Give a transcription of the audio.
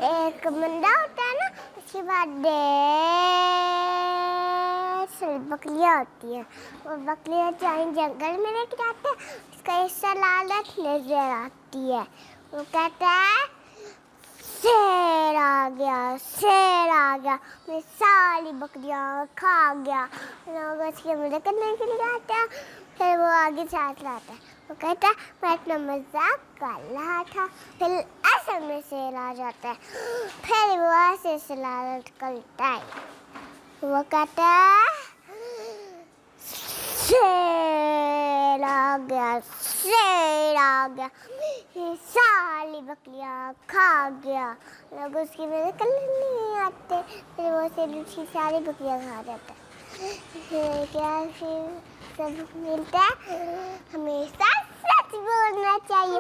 एक बंदा होता है ना, उसके बाद ढेर सारी बकरियाँ होती हैं। वो बकरियाँ चाहे जंगल में लेके जाते हैं, उसका हिस्सा लालच नजर आती है। वो कहता है शेर आ गया, शेर आ गया, मैं सारी बकरियाँ खा गया। लोग उसकी मदद करने के लिए आते हैं, फिर वो आगे साथ लाता है। वो कहता है मैं अपना मजाक कर रहा था, फिर असल में शेर आ जाता है। फिर वो ऐसे से लालच करता है। वो कहता है शेर आ गया, शेर आ गया, ये सारी बकरियाँ खा गया। लोग उसकी मदद करने नहीं आते, फिर वो शेर उसकी सारी बकरियाँ खा जाता है। फिर सब मिलता है, हमेशा सच बोलना चाहिए,